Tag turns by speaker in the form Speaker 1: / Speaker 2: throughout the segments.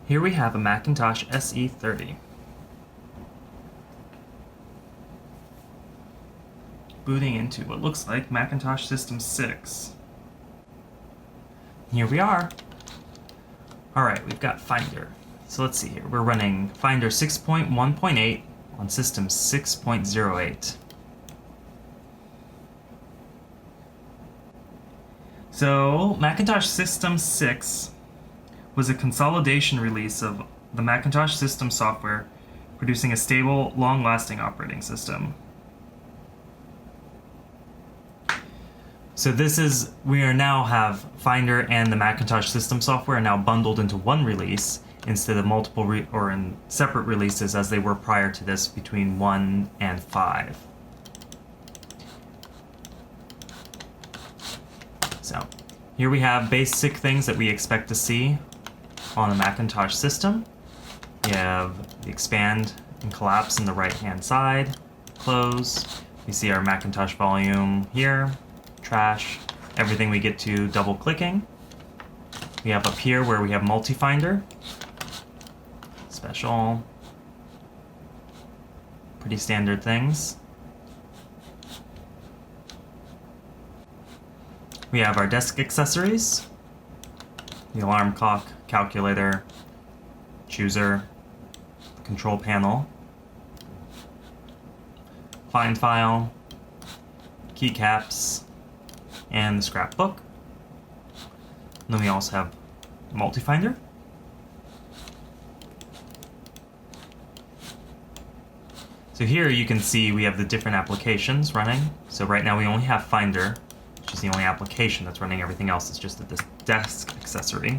Speaker 1: Here we have a Macintosh SE 30. Booting into what looks like Macintosh System 6. Here we are. Alright, we've got Finder. So let's see here. We're running Finder 6.1.8 on System 6.08. So Macintosh System 6 was a consolidation release of the Macintosh System software, producing a stable, long-lasting operating system. So we now have Finder and the Macintosh System software now bundled into one release instead of multiple or in separate releases as they were prior to this between 1 and 5. So here we have basic things that we expect to see on the Macintosh System. You have the expand and collapse in the right-hand side, close. We see our Macintosh volume here, trash, everything we get to double-clicking. We have up here where we have multi-finder, special, pretty standard things. We have our desk accessories, the alarm clock, calculator, chooser, control panel, find file, keycaps, and the scrapbook. And then we also have multi-finder. So here you can see we have the different applications running. So right now we only have Finder, which is the only application that's running. Everything else is just this desk accessory.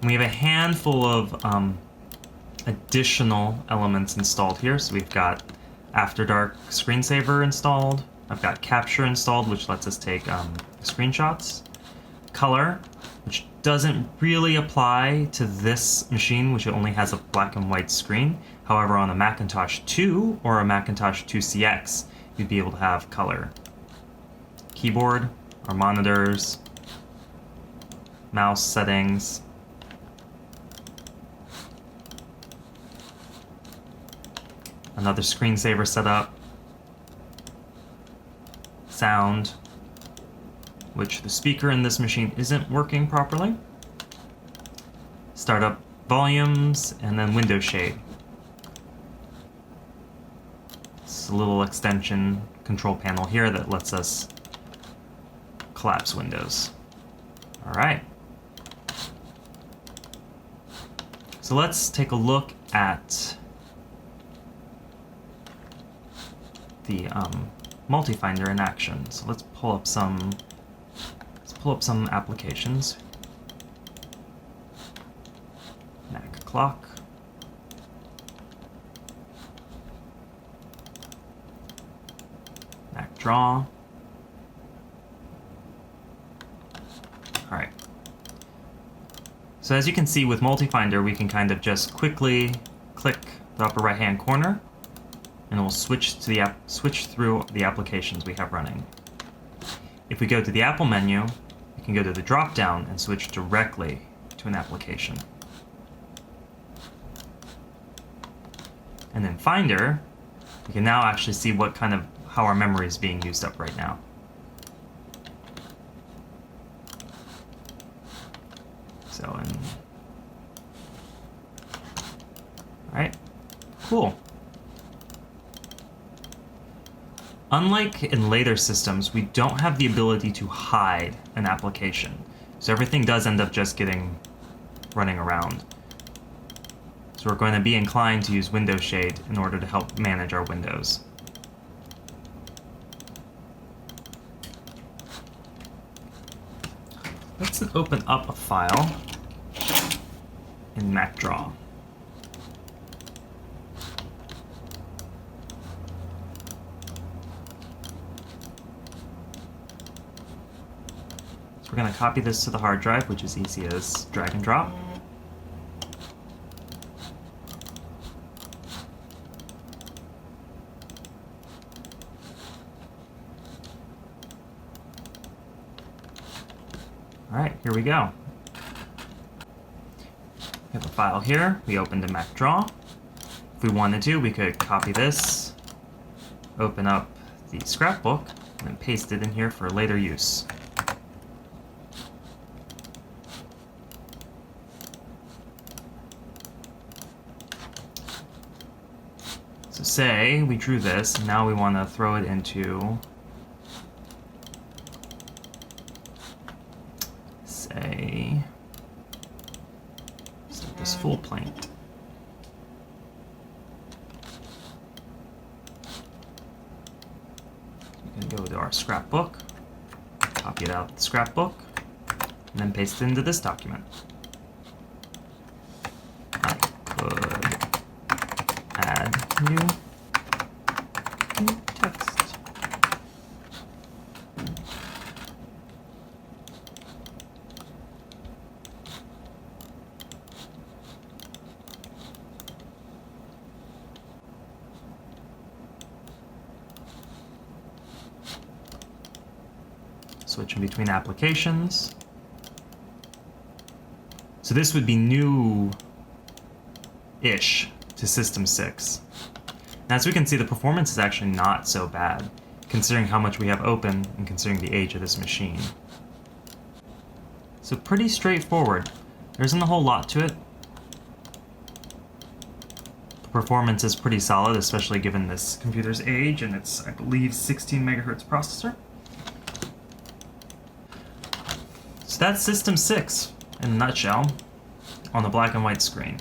Speaker 1: And we have a handful of additional elements installed here. So we've got After Dark Screensaver installed. I've got Capture installed, which lets us take screenshots. Color, which doesn't really apply to this machine, which only has a black and white screen. However, on a Macintosh 2 or a Macintosh 2CX, you'd be able to have color. Keyboard, our monitors, mouse settings, another screensaver setup, sound, which the speaker in this machine isn't working properly, startup volumes, and then window shade. It's a little extension control panel here that lets us collapse windows. All right. So let's take a look at the multi-finder in action. So let's pull up some applications. Mac clock. Mac draw. All right. So as you can see with multi-finder, we can kind of just quickly click the upper right-hand corner, and it will switch through the applications we have running. If we go to the Apple menu, we can go to the drop-down and switch directly to an application. And then Finder, we can now actually see how our memory is being used up right now. All right, cool. Unlike in later systems, we don't have the ability to hide an application. So everything does end up just running around. So we're going to be inclined to use window shade in order to help manage our windows. Let's open up a file in MacDraw. So we're going to copy this to the hard drive, which is easy as drag and drop. Alright, here we go. We have a file here. We opened a Mac Draw. If we wanted to, we could copy this, open up the scrapbook, and then paste it in here for later use. So say we drew this, and now we want to throw it into, say, this full plane. We can go to our scrapbook, copy it out of the scrapbook, and then paste it into this document. I could add new text. Switching between applications. So this would be new-ish to System 6. Now, as we can see, the performance is actually not so bad, considering how much we have open and considering the age of this machine. So pretty straightforward. There isn't a whole lot to it. The performance is pretty solid, especially given this computer's age and its, I believe, 16 megahertz processor. So that's System 6 in a nutshell on the black and white screen.